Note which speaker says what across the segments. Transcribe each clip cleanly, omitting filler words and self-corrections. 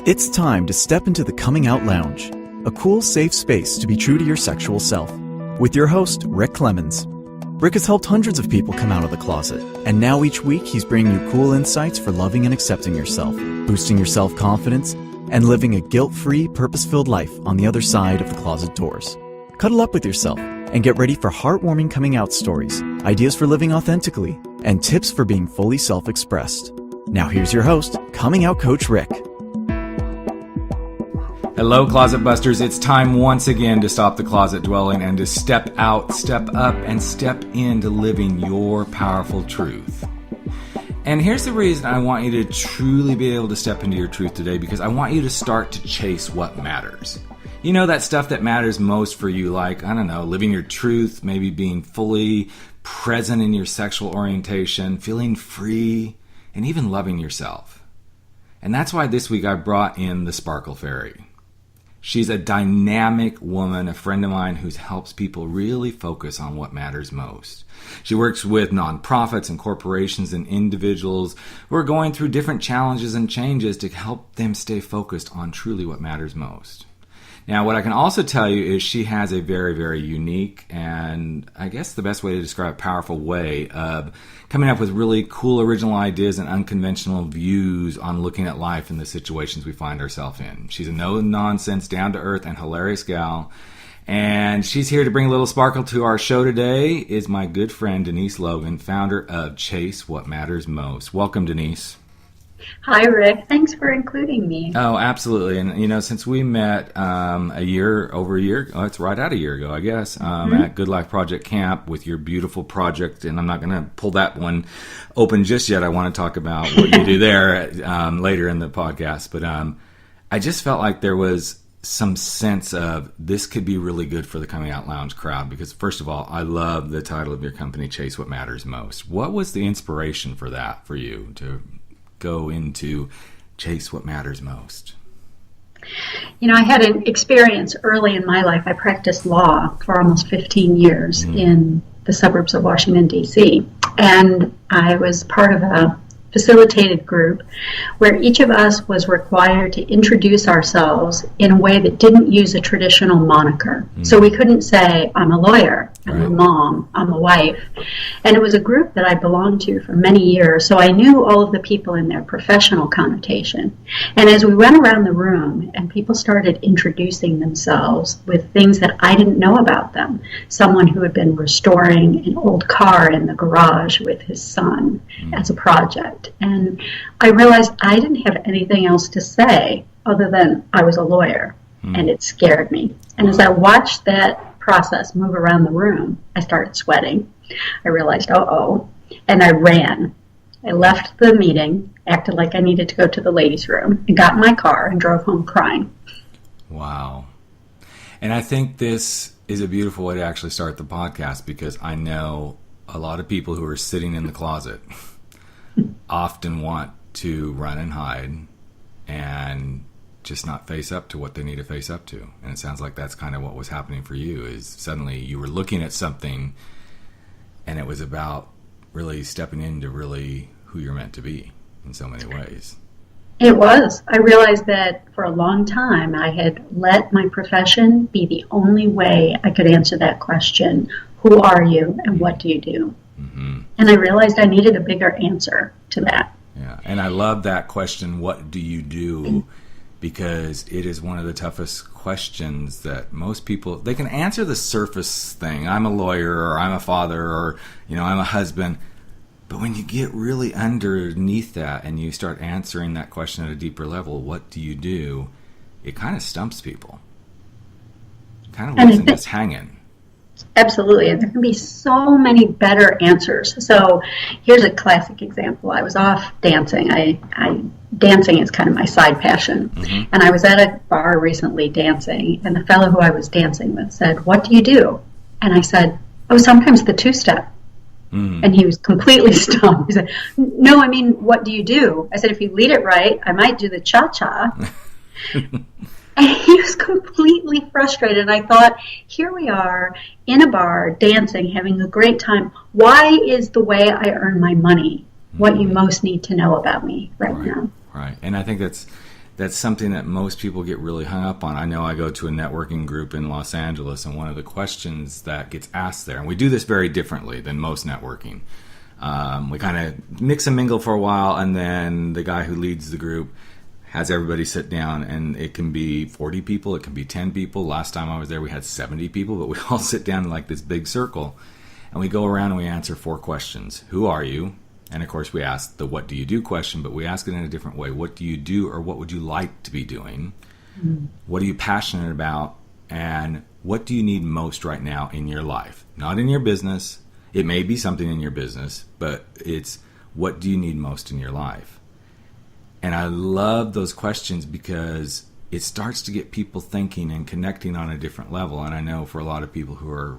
Speaker 1: It's time to step into the Coming Out Lounge, a cool, safe space to be true to your sexual self. With your host, Rick Clemens. Rick has helped hundreds of people come out of the closet, and now each week he's bringing you cool insights for loving and accepting yourself, boosting your self-confidence, and living a guilt-free, purpose-filled life on the other side of the closet doors. Cuddle up with yourself and get ready for heartwarming coming out stories, ideas for living authentically, and tips for being fully self-expressed. Now here's your host, Coming Out Coach Rick.
Speaker 2: Hello, Closet Busters. It's time once again to stop the closet dwelling and to step out, step up, and step into living your powerful truth. And here's the reason I want you to truly be able to step into your truth today, because I want you to start to chase what matters. You know, that stuff that matters most for you, like, I don't know, living your truth, maybe being fully present in your sexual orientation, feeling free, and even loving yourself. And that's why this week I brought in the Sparkle Fairy. She's a dynamic woman, a friend of mine who helps people really focus on what matters most. She works with nonprofits and corporations and individuals who are going through different challenges and changes to help them stay focused on truly what matters most. Now, what I can also tell you is she has a very, very unique and I guess the best way to describe powerful way of coming up with really cool original ideas and unconventional views on looking at life and the situations we find ourselves in. She's a no-nonsense, down-to-earth, and hilarious gal. And she's here to bring a little sparkle to our show today is my good friend Denise Logan, founder of Chase What Matters Most. Welcome, Denise.
Speaker 3: Hi, Rick. Thanks for including me.
Speaker 2: Oh, absolutely. And, you know, since we met over a year ago, it's right at a year ago, I guess, at Good Life Project Camp with your beautiful project. And I'm not going to pull that one open just yet. I want to talk about what you do there later in the podcast. But I just felt like there was some sense of this could be really good for the Coming Out Lounge crowd. Because, first of all, I love the title of your company, Chase What Matters Most. What was the inspiration for that for you to go into Chase What Matters Most?
Speaker 3: You know, I had an experience early in my life. I practiced law for almost 15 years in the suburbs of Washington, D.C. And I was part of a facilitated group where each of us was required to introduce ourselves in a way that didn't use a traditional moniker. So we couldn't say, I'm a lawyer, I'm a mom, I'm a wife. And it was a group that I belonged to for many years, so I knew all of the people in their professional connotation. And as we went around the room and people started introducing themselves with things that I didn't know about them, someone who had been restoring an old car in the garage with his son as a project. And I realized I didn't have anything else to say other than I was a lawyer, and it scared me. And as I watched that process move around the room, I started sweating. I realized, and I ran. I left the meeting, acted like I needed to go to the ladies' room, and got in my car and drove home crying.
Speaker 2: Wow. And I think this is a beautiful way to actually start the podcast, because I know a lot of people who are sitting in the closet often want to run and hide and just not face up to what they need to face up to. And it sounds like that's kind of what was happening for you, is suddenly you were looking at something and it was about really stepping into really who you're meant to be in so many ways.
Speaker 3: It was. I realized that for a long time I had let my profession be the only way I could answer that question, who are you and what do you do? And I realized I needed a bigger answer to that.
Speaker 2: Yeah, and I love that question, what do you do? Because it is one of the toughest questions that most people, they can answer the surface thing. I'm a lawyer, or I'm a father, or, you know, I'm a husband. But when you get really underneath that and you start answering that question at a deeper level, what do you do? It kind of stumps people. It kind of leaves them just hanging.
Speaker 3: Absolutely, and there can be so many better answers. So here's a classic example. I was off dancing. Dancing is kind of my side passion. And I was at a bar recently dancing, and the fellow who I was dancing with said, what do you do? And I said, sometimes the two-step. And he was completely stunned. He said, no, I mean, what do you do? I said, if you lead it right, I might do the cha-cha. And he was completely frustrated. And I thought, here we are in a bar, dancing, having a great time. Why is the way I earn my money what you most need to know about me right now?
Speaker 2: Right. And I think that's something that most people get really hung up on. I know I go to a networking group in Los Angeles, and one of the questions that gets asked there, and we do this very differently than most networking. We kind of mix and mingle for a while, and then the guy who leads the group has everybody sit down, and it can be 40 people, it can be 10 people. Last time I was there, we had 70 people, but we all sit down in like this big circle, and we go around and we answer 4 questions. Who are you? And of course, we ask the what do you do question, but we ask it in a different way. What do you do, or what would you like to be doing? Mm. What are you passionate about? And what do you need most right now in your life? Not in your business. It may be something in your business, but it's what do you need most in your life? And I love those questions because it starts to get people thinking and connecting on a different level. And I know for a lot of people who are,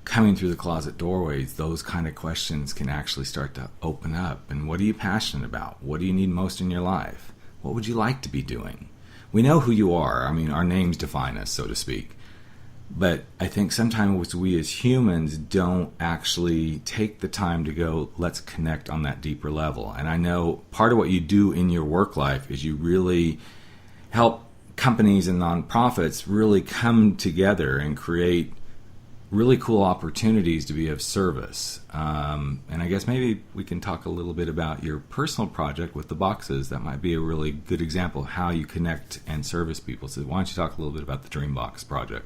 Speaker 2: coming through the closet doorways, those kind of questions can actually start to open up. And what are you passionate about? What do you need most in your life? What would you like to be doing? We know who you are. I mean, our names define us, so to speak. But I think sometimes we as humans don't actually take the time to go, let's connect on that deeper level. And I know part of what you do in your work life is you really help companies and nonprofits really come together and create really cool opportunities to be of service. And I guess maybe we can talk a little bit about your personal project with the boxes. That might be a really good example of how you connect and service people. So why don't you talk a little bit about the Dreambox project?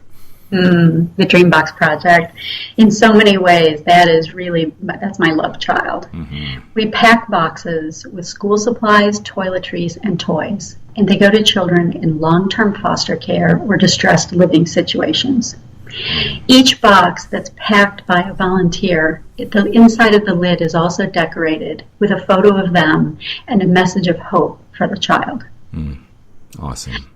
Speaker 3: The Dreambox project. In so many ways, that's my love child. Mm-hmm. We pack boxes with school supplies, toiletries, and toys, and they go to children in long-term foster care or distressed living situations. Each box that's packed by a volunteer, the inside of the lid is also decorated with a photo of them and a message of hope for the child.
Speaker 2: Awesome.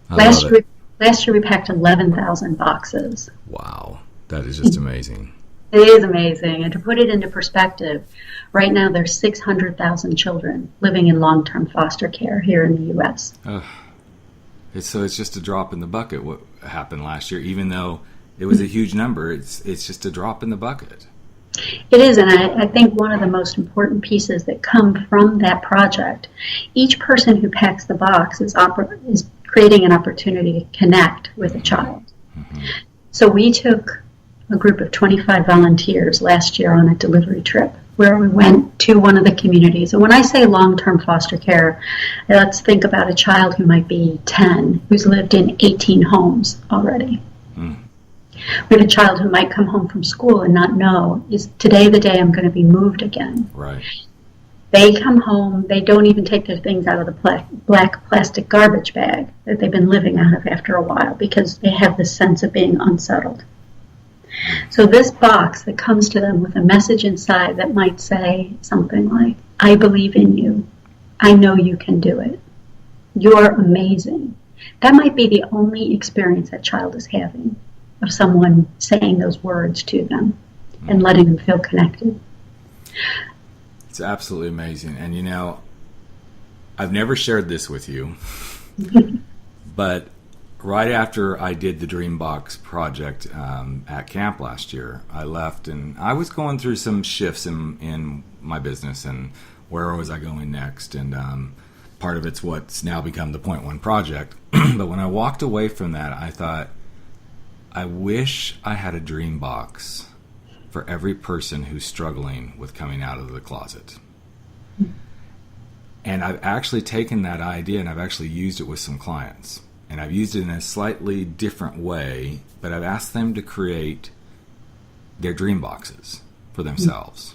Speaker 3: Last year we packed 11,000 boxes.
Speaker 2: Wow. That is just amazing.
Speaker 3: It is amazing. And to put it into perspective, right now there's 600,000 children living in long-term foster care here in the U.S.
Speaker 2: So it's just a drop in the bucket what happened last year, even though it was a huge number. It's just a drop in the bucket.
Speaker 3: It is, and I think one of the most important pieces that come from that project, each person who packs the box is creating an opportunity to connect with a child. Mm-hmm. So we took a group of 25 volunteers last year on a delivery trip where we went to one of the communities. And when I say long-term foster care, let's think about a child who might be 10, who's lived in 18 homes already. We have a child who might come home from school and not know, is today the day I'm going to be moved again?
Speaker 2: Right.
Speaker 3: They come home, they don't even take their things out of the black plastic garbage bag that they've been living out of after a while because they have this sense of being unsettled. So this box that comes to them with a message inside that might say something like, I believe in you. I know you can do it. You're amazing. That might be the only experience that child is having of someone saying those words to them and letting them feel connected.
Speaker 2: It's absolutely amazing. And I've never shared this with you, but right after I did the Dreambox project at camp last year, I left and I was going through some shifts in my business and where was I going next. And part of it's what's now become the Point One project. But when I walked away from that, I thought, I wish I had a Dreambox for every person who's struggling with coming out of the closet. And I've actually taken that idea and I've actually used it with some clients. And I've used it in a slightly different way, but I've asked them to create their dream boxes for themselves.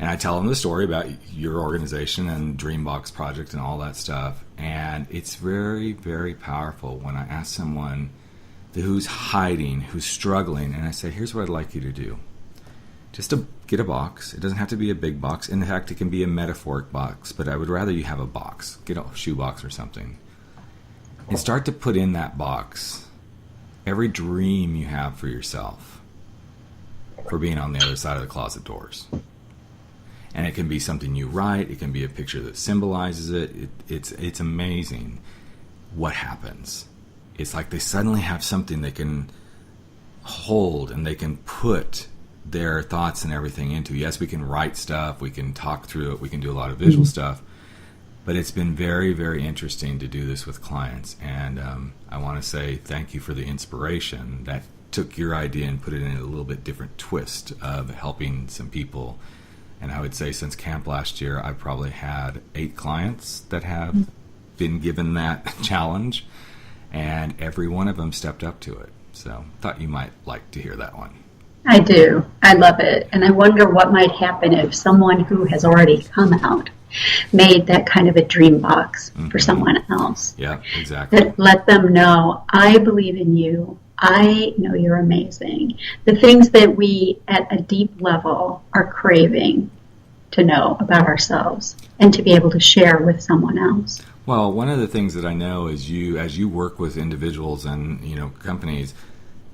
Speaker 2: And I tell them the story about your organization and Dreambox project and all that stuff. And it's very, very powerful when I ask someone who's hiding, who's struggling, and I say, here's what I'd like you to do. Just to get a box. It doesn't have to be a big box. In fact, it can be a metaphoric box, but I would rather you have a box. Get a shoe box or something. And start to put in that box every dream you have for yourself for being on the other side of the closet doors. And it can be something you write. It can be a picture that symbolizes it. It's amazing what happens. It's like they suddenly have something they can hold and they can put their thoughts and everything into. Yes, we can write stuff, we can talk through it, we can do a lot of visual stuff, But it's been very, very interesting to do this with clients. And I want to say thank you for the inspiration that took your idea and put it in a little bit different twist of helping some people. And I would say since camp last year, I've probably had 8 clients that have been given that challenge, and every one of them stepped up to it. So thought you might like to hear that one.
Speaker 3: I do. I love it. And I wonder what might happen if someone who has already come out made that kind of a dream box for someone else.
Speaker 2: Yeah, exactly.
Speaker 3: That let them know, I believe in you. I know you're amazing. The things that we at a deep level are craving to know about ourselves and to be able to share with someone else.
Speaker 2: Well, one of the things that I know is as you work with individuals and, companies,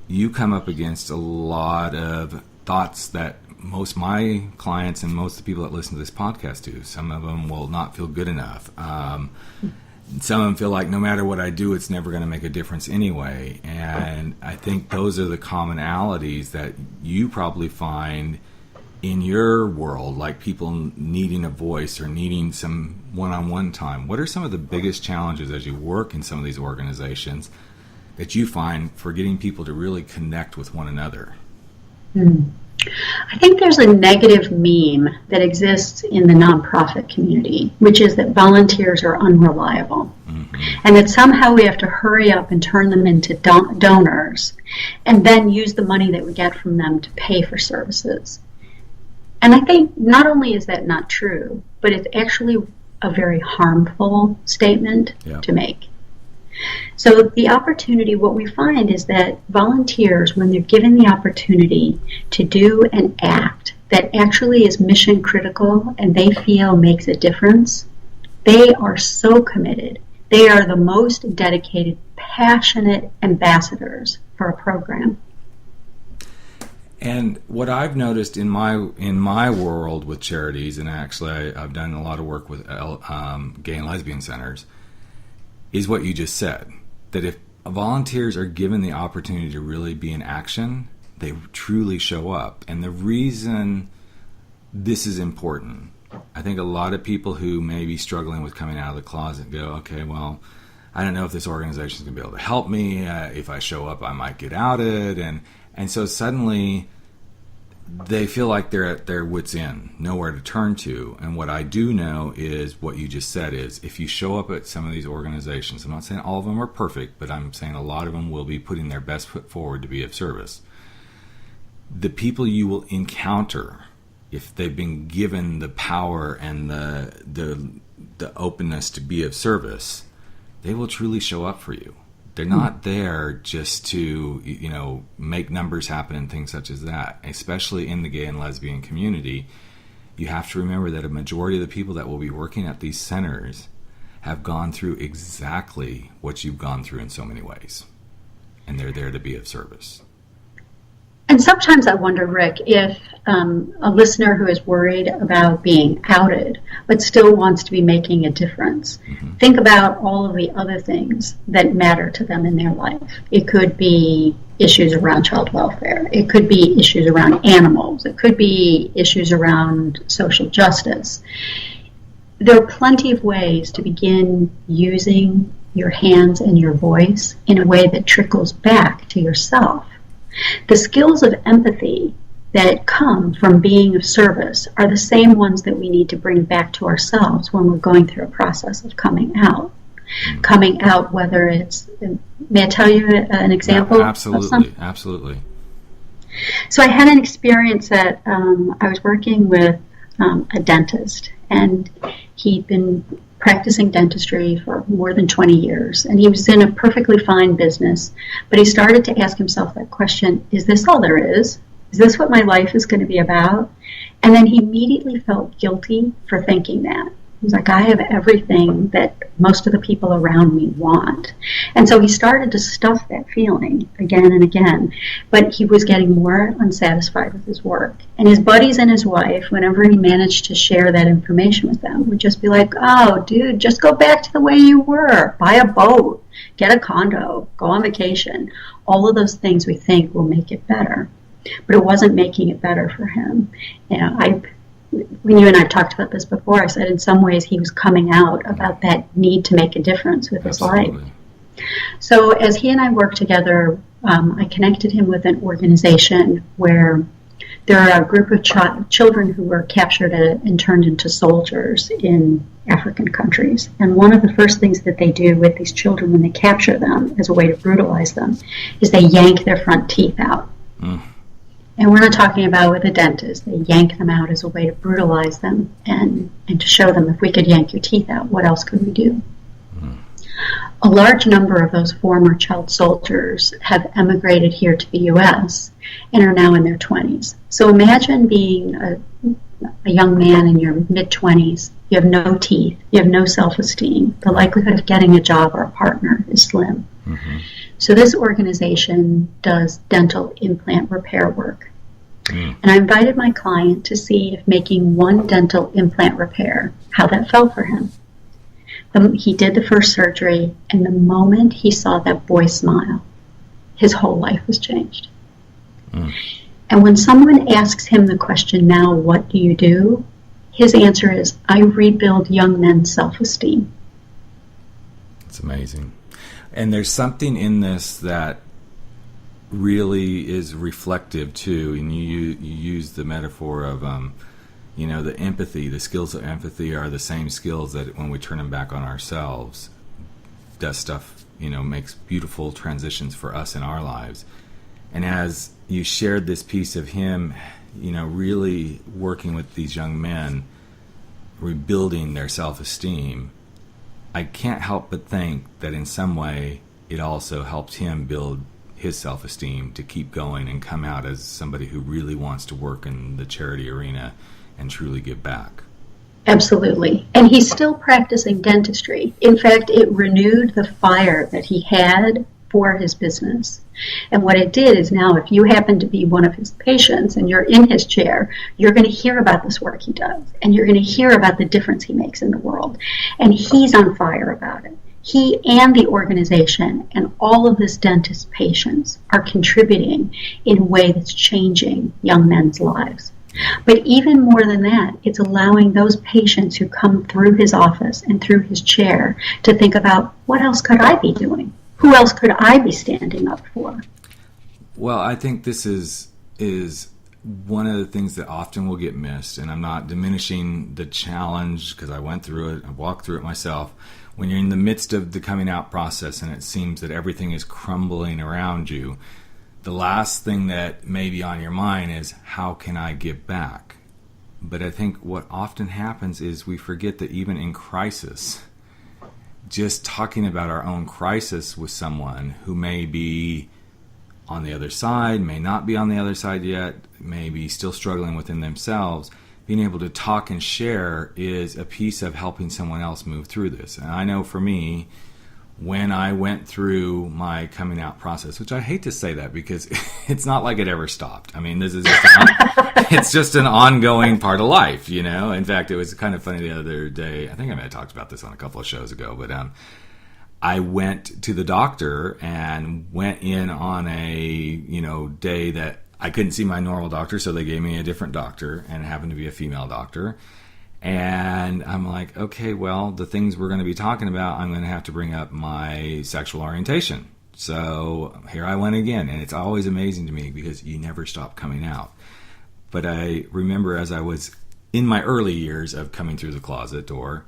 Speaker 2: you come up against a lot of thoughts that most my clients and most of the people that listen to this podcast do. Some of them will not feel good enough. Some of them feel like no matter what I do, it's never going to make a difference anyway. And I think those are the commonalities that you probably find in your world, like people needing a voice or needing some one-on-one time. What are some of the biggest challenges as you work in some of these organizations that you find for getting people to really connect with one another?
Speaker 3: I think there's a negative meme that exists in the nonprofit community, which is that volunteers are unreliable. And that somehow we have to hurry up and turn them into donors and then use the money that we get from them to pay for services. And I think not only is that not true, but it's actually a very harmful statement to make. So the opportunity, what we find is that volunteers, when they're given the opportunity to do an act that actually is mission critical and they feel makes a difference, they are so committed. They are the most dedicated, passionate ambassadors for a program.
Speaker 2: And what I've noticed in my world with charities, and actually I've done a lot of work with gay and lesbian centers, is what you just said, that if volunteers are given the opportunity to really be in action, they truly show up. And the reason this is important, I think a lot of people who may be struggling with coming out of the closet go, okay, well, I don't know if this organization is going to be able to help me. If I show up, I might get outed. And so suddenly they feel like they're at their wits' end, nowhere to turn to. And what I do know is what you just said is if you show up at some of these organizations, I'm not saying all of them are perfect, but I'm saying a lot of them will be putting their best foot forward to be of service. The people you will encounter, if they've been given the power and the openness to be of service, they will truly show up for you. They're not there just to, make numbers happen and things such as that. Especially in the gay and lesbian community, you have to remember that a majority of the people that will be working at these centers have gone through exactly what you've gone through in so many ways. And they're there to be of service.
Speaker 3: And sometimes I wonder, Rick, if a listener who is worried about being outed but still wants to be making a difference, think about all of the other things that matter to them in their life. It could be issues around child welfare. It could be issues around animals. It could be issues around social justice. There are plenty of ways to begin using your hands and your voice in a way that trickles back to yourself. The skills of empathy that come from being of service are the same ones that we need to bring back to ourselves when we're going through a process of coming out. Coming out, whether it's, may I tell you an example?
Speaker 2: Yeah, absolutely, absolutely.
Speaker 3: So I had an experience that I was working with a dentist, and he'd been practicing dentistry for more than 20 years, and he was in a perfectly fine business, but he started to ask himself that question, is this all there is? Is this what my life is going to be about? And then he immediately felt guilty for thinking that. He was like, I have everything that most of the people around me want. And so he started to stuff that feeling again and again, but he was getting more unsatisfied with his work. And his buddies and his wife, whenever he managed to share that information with them, would just be like, oh, dude, just go back to the way you were. Buy a boat, get a condo, go on vacation. All of those things we think will make it better. But it wasn't making it better for him. when you and I talked about this before, I said in some ways he was coming out about that need to make a difference with his life. So as he and I worked together, I connected him with an organization where there are a group of children who were captured and turned into soldiers in African countries. And one of the first things that they do with these children when they capture them as a way to brutalize them is they yank their front teeth out. Mm. And we're not talking about with a dentist. They yank them out as a way to brutalize them and to show them if we could yank your teeth out, what else could we do? Mm. A large number of those former child soldiers have emigrated here to the U.S. and are now in their 20s. So imagine being a young man in your mid-20s. You have no teeth. You have no self-esteem. The likelihood of getting a job or a partner is slim. Mm-hmm. So this organization does dental implant repair work. Mm. And I invited my client to see if making one dental implant repair, how that felt for him. He did the first surgery, and the moment he saw that boy smile, his whole life was changed. Mm. And when someone asks him the question, now what do you do? His answer is, I rebuild young men's self-esteem.
Speaker 2: It's amazing. And there's something in this that really is reflective too, and you use the metaphor of the empathy. The skills of empathy are the same skills that when we turn them back on ourselves does stuff, makes beautiful transitions for us in our lives. And as you shared this piece of him, really working with these young men, rebuilding their self-esteem, I can't help but think that in some way it also helped him build his self-esteem to keep going and come out as somebody who really wants to work in the charity arena and truly give back.
Speaker 3: Absolutely. And he's still practicing dentistry. In fact, it renewed the fire that he had for his business. And what it did is now if you happen to be one of his patients and you're in his chair, you're going to hear about this work he does. And you're going to hear about the difference he makes in the world. And he's on fire about it. He and the organization and all of this dentist patients are contributing in a way that's changing young men's lives. But even more than that, it's allowing those patients who come through his office and through his chair to think about, what else could I be doing? Who else could I be standing up for?
Speaker 2: Well, I think this is one of the things that often will get missed, and I'm not diminishing the challenge because I went through it, I walked through it myself. When you're in the midst of the coming out process and it seems that everything is crumbling around you, the last thing that may be on your mind is, how can I give back? But I think what often happens is we forget that even in crisis, just talking about our own crisis with someone who may be on the other side, may not be on the other side yet, may be still struggling within themselves, being able to talk and share is a piece of helping someone else move through this. And I know for me, when I went through my coming out process, which I hate to say that because it's not like it ever stopped. I mean, this is just it's just an ongoing part of life, In fact, it was kind of funny the other day. I think I may have talked about this on a couple of shows ago, but I went to the doctor and went in on a day that I couldn't see my normal doctor, so they gave me a different doctor, and it happened to be a female doctor. And I'm like, okay, well, the things we're going to be talking about, I'm going to have to bring up my sexual orientation. So here I went again, and it's always amazing to me because you never stop coming out. But I remember as I was in my early years of coming through the closet door,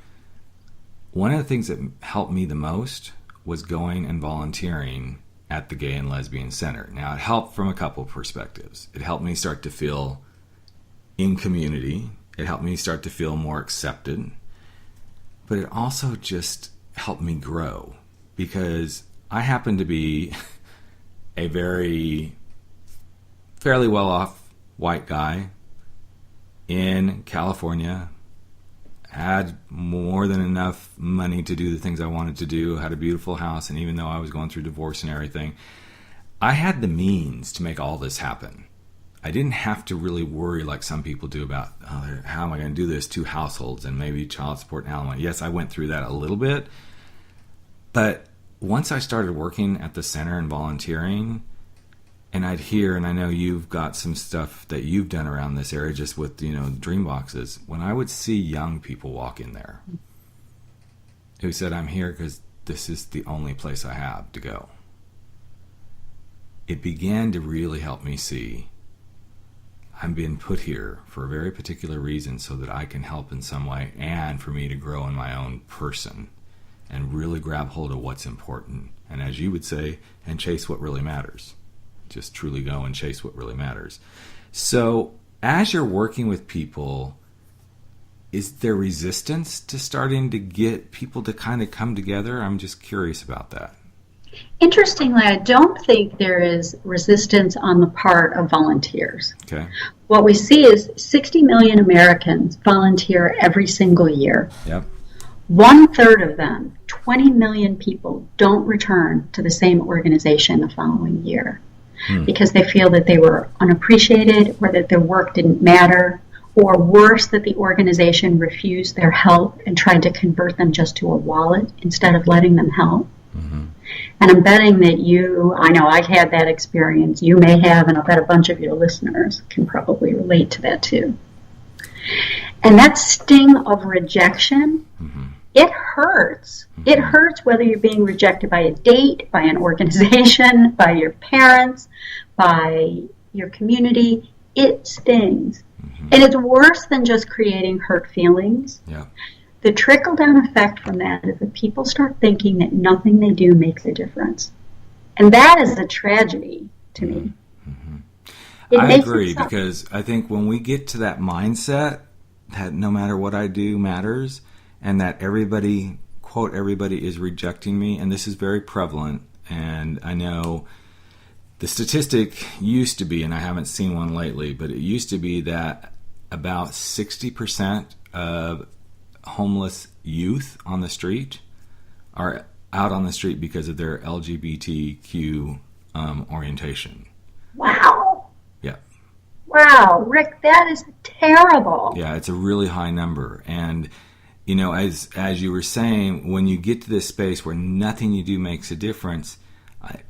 Speaker 2: one of the things that helped me the most was going and volunteering at the Gay and Lesbian Center. Now, it helped from a couple perspectives. It helped me start to feel in community. It helped me start to feel more accepted. But it also just helped me grow because I happen to be a fairly well-off white guy in California, had more than enough money to do the things I wanted to do, had a beautiful house, and even though I was going through divorce and everything, I had the means to make all this happen. I didn't have to really worry like some people do about, how am I going to do this? 2 households and maybe child support and alimony. Yes, I went through that a little bit. But once I started working at the center and volunteering, And I'd hear, and I know you've got some stuff that you've done around this area just with, dream boxes. When I would see young people walk in there who said, I'm here because this is the only place I have to go, it began to really help me see I'm being put here for a very particular reason so that I can help in some way and for me to grow in my own person and really grab hold of what's important. And as you would say, and chase what really matters. Just truly go and chase what really matters. So as you're working with people, is there resistance to starting to get people to kind of come together? I'm just curious about that.
Speaker 3: Interestingly, I don't think there is resistance on the part of volunteers.
Speaker 2: Okay.
Speaker 3: What we see is 60 million Americans volunteer every single year.
Speaker 2: Yep.
Speaker 3: 1/3 of them, 20 million people, don't return to the same organization the following year because they feel that they were unappreciated or that their work didn't matter, or worse, that the organization refused their help and tried to convert them just to a wallet instead of letting them help. Mm-hmm. And I'm betting that I know I had that experience, you may have, and I'll bet a bunch of your listeners can probably relate to that too. And that sting of rejection, it hurts. It hurts whether you're being rejected by a date, by an organization, by your parents, by your community. It stings. And it's worse than just creating hurt feelings.
Speaker 2: Yeah.
Speaker 3: The trickle-down effect from that is that people start thinking that nothing they do makes a difference. And that is a tragedy to me.
Speaker 2: I agree, because I think when we get to that mindset that no matter what I do matters, and that everybody, quote, everybody is rejecting me, and this is very prevalent, and I know the statistic used to be, and I haven't seen one lately, but it used to be that about 60% of homeless youth on the street are out on the street because of their LGBTQ orientation.
Speaker 3: Wow.
Speaker 2: Yeah.
Speaker 3: Wow, Rick, that is terrible.
Speaker 2: Yeah, it's a really high number. And, as you were saying, when you get to this space where nothing you do makes a difference,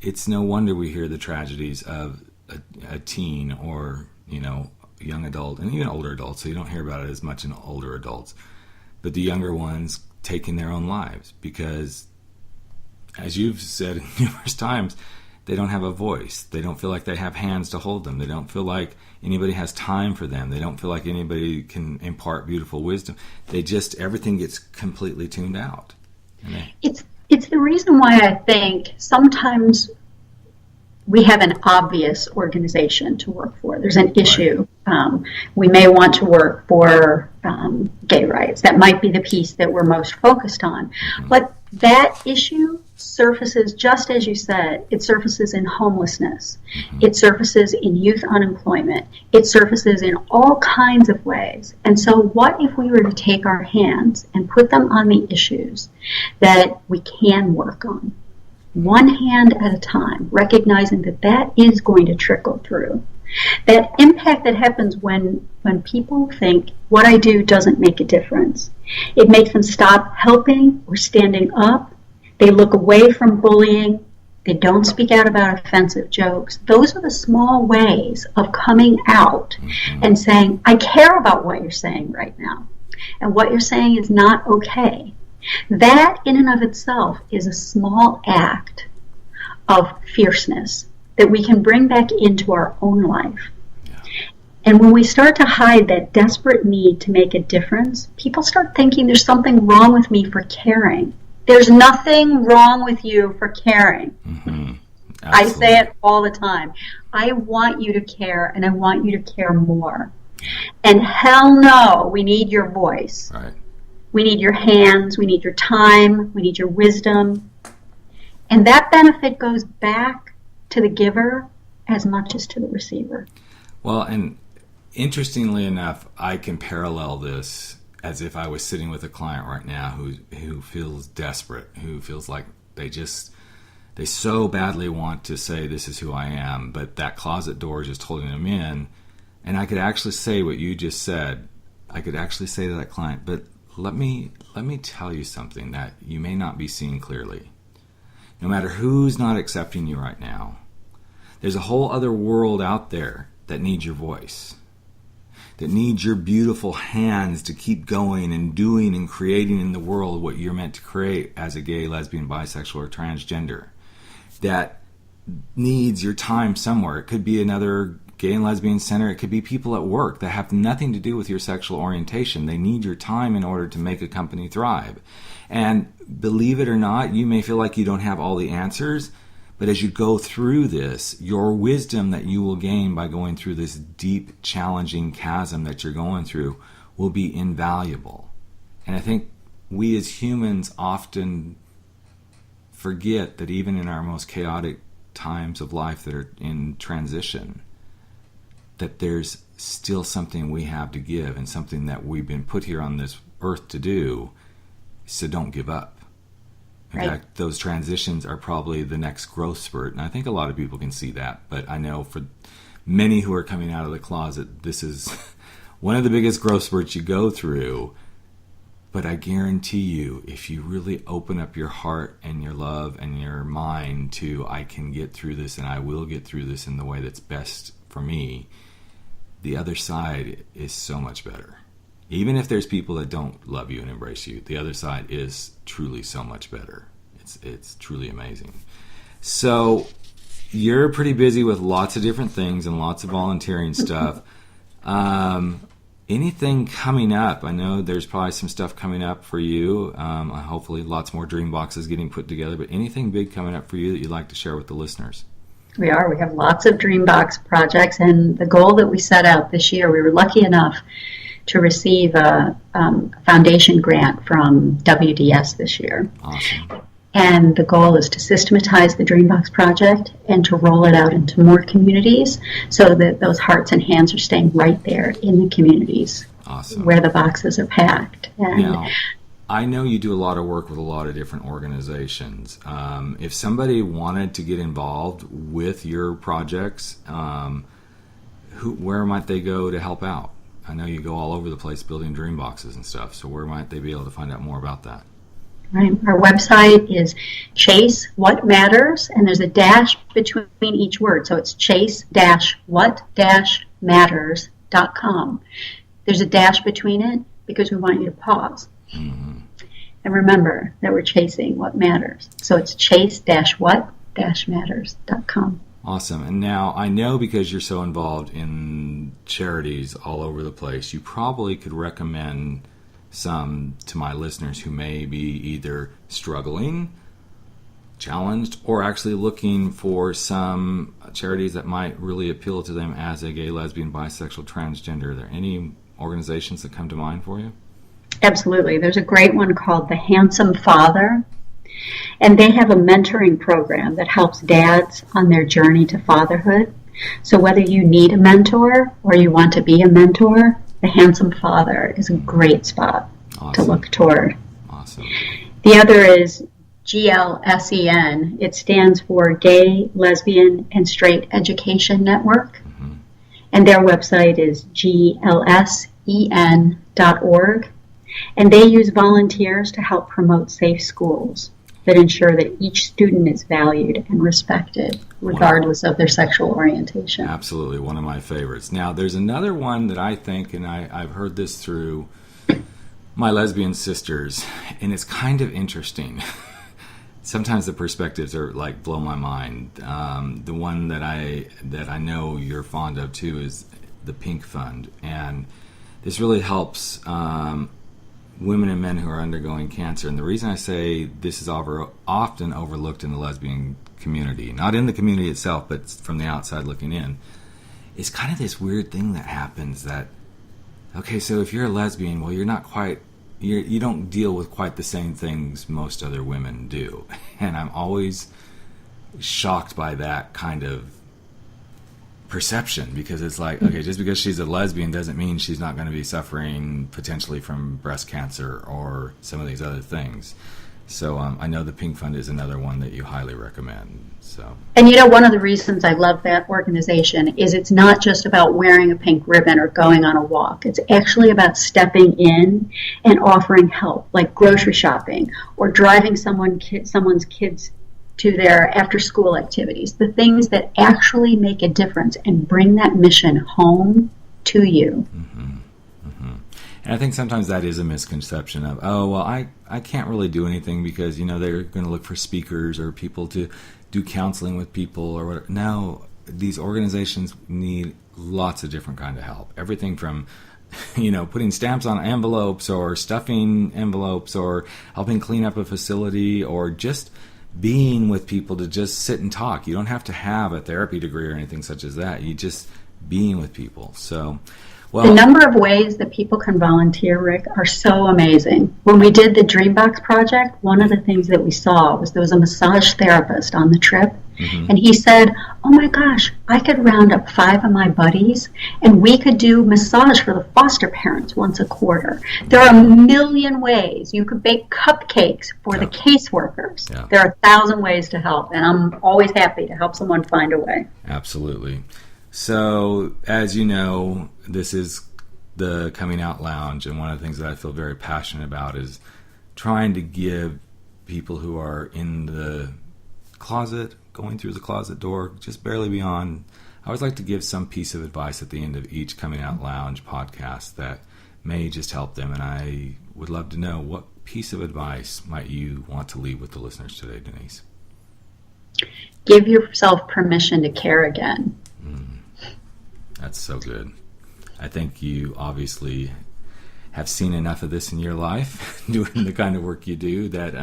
Speaker 2: it's no wonder we hear the tragedies of a teen or, young adult, and even older adults, so you don't hear about it as much in older adults. But the younger ones taking their own lives because, as you've said numerous times, they don't have a voice. They don't feel like they have hands to hold them. They don't feel like anybody has time for them. They don't feel like anybody can impart beautiful wisdom. Everything gets completely tuned out.
Speaker 3: It's the reason why I think sometimes we have an obvious organization to work for. There's an issue. We may want to work for gay rights. That might be the piece that we're most focused on. But that issue surfaces, just as you said, it surfaces in homelessness. It surfaces in youth unemployment. It surfaces in all kinds of ways. And so what if we were to take our hands and put them on the issues that we can work on? One hand at a time, recognizing that is going to trickle through. That impact that happens when people think what I do doesn't make a difference. It makes them stop helping or standing up. They look away from bullying. They don't speak out about offensive jokes. Those are the small ways of coming out and saying, I care about what you're saying right now. And what you're saying is not okay. That in and of itself is a small act of fierceness that we can bring back into our own life. Yeah. And when we start to hide that desperate need to make a difference, people start thinking there's something wrong with me for caring. There's nothing wrong with you for caring. I say it all the time. I want you to care, and I want you to care more. And hell no, we need your voice.
Speaker 2: Right.
Speaker 3: We need your hands, we need your time, we need your wisdom. And that benefit goes back to the giver as much as to the receiver.
Speaker 2: Well, and interestingly enough, I can parallel this as if I was sitting with a client right now who feels desperate, who feels like they so badly want to say this is who I am, but that closet door is just holding them in. And I could actually say what you just said. I could actually say to that client, but let me tell you something that you may not be seeing clearly. No matter who's not accepting you right now, There's a whole other world out there that needs your voice, that needs your beautiful hands to keep going and doing and creating in the world what you're meant to create as a gay, lesbian, bisexual, or transgender. That needs your time somewhere. It could be another gay and lesbian center. It could be people at work that have nothing to do with your sexual orientation. They need your time in order to make a company thrive. And believe it or not, you may feel like you don't have all the answers, but as you go through this, your wisdom that you will gain by going through this deep, challenging chasm that you're going through will be invaluable. And I think we as humans often forget that even in our most chaotic times of life that are in transition, that there's still something we have to give and something that we've been put here on this earth to do, so don't give up. In fact, those transitions are probably the next growth spurt, and I think a lot of people can see that, but I know for many who are coming out of the closet, this is one of the biggest growth spurts you go through. But I guarantee you, if you really open up your heart and your love and your mind to, I can get through this and I will get through this in the way that's best for me, the other side is so much better. Even if there's people that don't love you and embrace you, the other side is truly so much better. It's truly amazing. So you're pretty busy with lots of different things and lots of volunteering stuff. Anything coming up? I know there's probably some stuff coming up for you. Hopefully lots more dream boxes getting put together, but anything big coming up for you that you'd like to share with the listeners?
Speaker 3: We have lots of Dreambox projects, and the goal that we set out this year, we were lucky enough to receive a foundation grant from WDS this year.
Speaker 2: Awesome.
Speaker 3: And the goal is to systematize the Dreambox project and to roll it out into more communities so that those hearts and hands are staying right there in the communities.
Speaker 2: Awesome.
Speaker 3: Where the boxes are packed. And
Speaker 2: now, I know you do a lot of work with a lot of different organizations. If somebody wanted to get involved with your projects, where might they go to help out? I know you go all over the place building dream boxes and stuff, so where might they be able to find out more about that?
Speaker 3: Right. Our website is Chase What Matters, and there's a dash between each word, so it's chase-what-matters.com. There's a dash between it because we want you to pause.
Speaker 2: Mm-hmm.
Speaker 3: And remember that we're chasing what matters. So it's chase-what-matters.com.
Speaker 2: Awesome. And now I know because you're so involved in charities all over the place, you probably could recommend some to my listeners who may be either struggling, challenged, or actually looking for some charities that might really appeal to them as a gay, lesbian, bisexual, transgender. Are there any organizations that come to mind for you?
Speaker 3: Absolutely. There's a great one called The Handsome Father, and they have a mentoring program that helps dads on their journey to fatherhood. So whether you need a mentor or you want to be a mentor, The Handsome Father is a great spot to look toward.
Speaker 2: Awesome.
Speaker 3: The other is GLSEN. It stands for Gay, Lesbian, and Straight Education Network.
Speaker 2: Mm-hmm.
Speaker 3: And their website is glsen.org. And they use volunteers to help promote safe schools that ensure that each student is valued and respected, regardless of their sexual orientation.
Speaker 2: Absolutely, one of my favorites. Now, there's another one that I think, and I've heard this through my lesbian sisters, and it's kind of interesting. Sometimes the perspectives are like blow my mind. The one that I know you're fond of too is the Pink Fund, and this really helps women and men who are undergoing cancer. And the reason I say this is often overlooked in the lesbian community, not in the community itself, but from the outside looking in, is kind of this weird thing that happens that, okay, so if you're a lesbian, well, you don't deal with quite the same things most other women do. And I'm always shocked by that kind of perception, because it's like, okay, just because she's a lesbian doesn't mean she's not going to be suffering potentially from breast cancer or some of these other things. So I know the Pink Fund is another one that you highly recommend. So,
Speaker 3: and one of the reasons I love that organization is it's not just about wearing a pink ribbon or going on a walk. It's actually about stepping in and offering help, like grocery shopping or driving someone's kids to their after school activities, the things that actually make a difference and bring that mission home to you.
Speaker 2: And I think sometimes that is a misconception of, oh, well, I can't really do anything because, they're going to look for speakers or people to do counseling with people or whatever. No, these organizations need lots of different kind of help. Everything from, putting stamps on envelopes or stuffing envelopes or helping clean up a facility or just being with people to just sit and talk. You don't have to have a therapy degree or anything such as that. You just being with people. So, well,
Speaker 3: the number of ways that people can volunteer, Rick, are so amazing. When we did the Dreambox project, one of the things that we saw was there was a massage therapist on the trip, and he said, oh my gosh, I could round up 5 of my buddies, and we could do massage for the foster parents once a quarter. There are a million ways. You could bake cupcakes for the caseworkers. Yeah. There are 1,000 ways to help, and I'm always happy to help someone find a way.
Speaker 2: Absolutely. So, as you know, this is the Coming Out Lounge, and one of the things that I feel very passionate about is trying to give people who are in the closet, going through the closet door, just barely beyond. I always like to give some piece of advice at the end of each Coming Out Lounge podcast that may just help them, and I would love to know, what piece of advice might you want to leave with the listeners today, Denise?
Speaker 3: Give yourself permission to care again.
Speaker 2: That's so good. I think you obviously have seen enough of this in your life, doing the kind of work you do, that,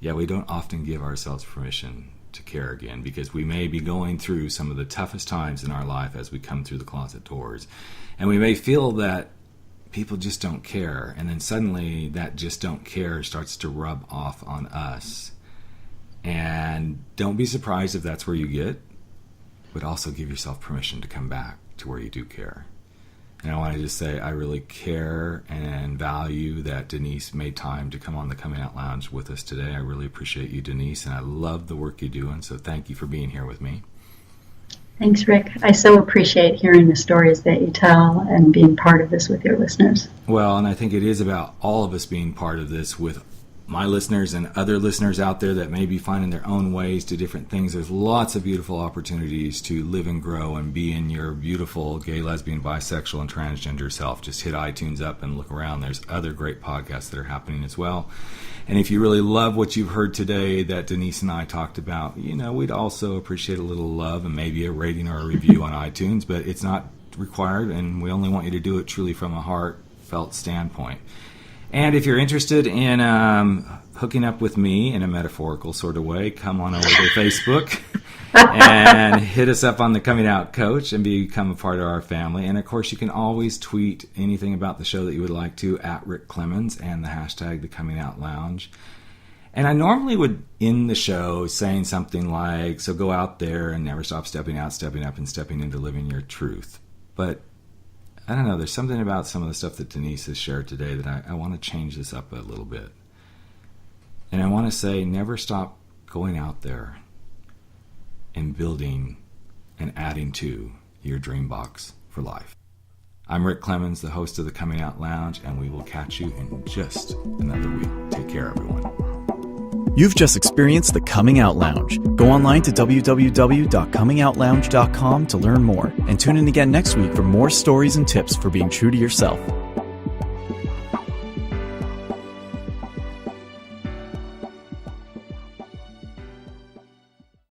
Speaker 2: we don't often give ourselves permission to care again, because we may be going through some of the toughest times in our life as we come through the closet doors. And we may feel that people just don't care, and then suddenly that just don't care starts to rub off on us. And don't be surprised if that's where you get, but also give yourself permission to come back to where you do care. And I want to just say I really care and value that Denise made time to come on the Coming Out Lounge with us today. I really appreciate you, Denise, and I love the work you're doing, so thank you for being here with me.
Speaker 3: Thanks, Rick. I so appreciate hearing the stories that you tell and being part of this with your listeners.
Speaker 2: Well, and I think it is about all of us being part of this with my listeners and other listeners out there that may be finding their own ways to different things. There's lots of beautiful opportunities to live and grow and be in your beautiful gay, lesbian, bisexual, and transgender self. Just hit iTunes up and look around. There's other great podcasts that are happening as well. And if you really love what you've heard today that Denise and I talked about, we'd also appreciate a little love and maybe a rating or a review on iTunes, but it's not required, and we only want you to do it truly from a heartfelt standpoint. And if you're interested in hooking up with me in a metaphorical sort of way, come on over to Facebook and hit us up on the Coming Out Coach and become a part of our family. And, of course, you can always tweet anything about the show that you would like to at Rick Clemens and the hashtag The Coming Out Lounge. And I normally would end the show saying something like, so go out there and never stop stepping out, stepping up, and stepping into living your truth. But I don't know, there's something about some of the stuff that Denise has shared today that I want to change this up a little bit. And I want to say, never stop going out there and building and adding to your dream box for life. I'm Rick Clemens, the host of the Coming Out Lounge, and we will catch you in just another week. Take care, everyone.
Speaker 1: You've just experienced the Coming Out Lounge. Go online to www.comingoutlounge.com to learn more, and tune in again next week for more stories and tips for being true to yourself.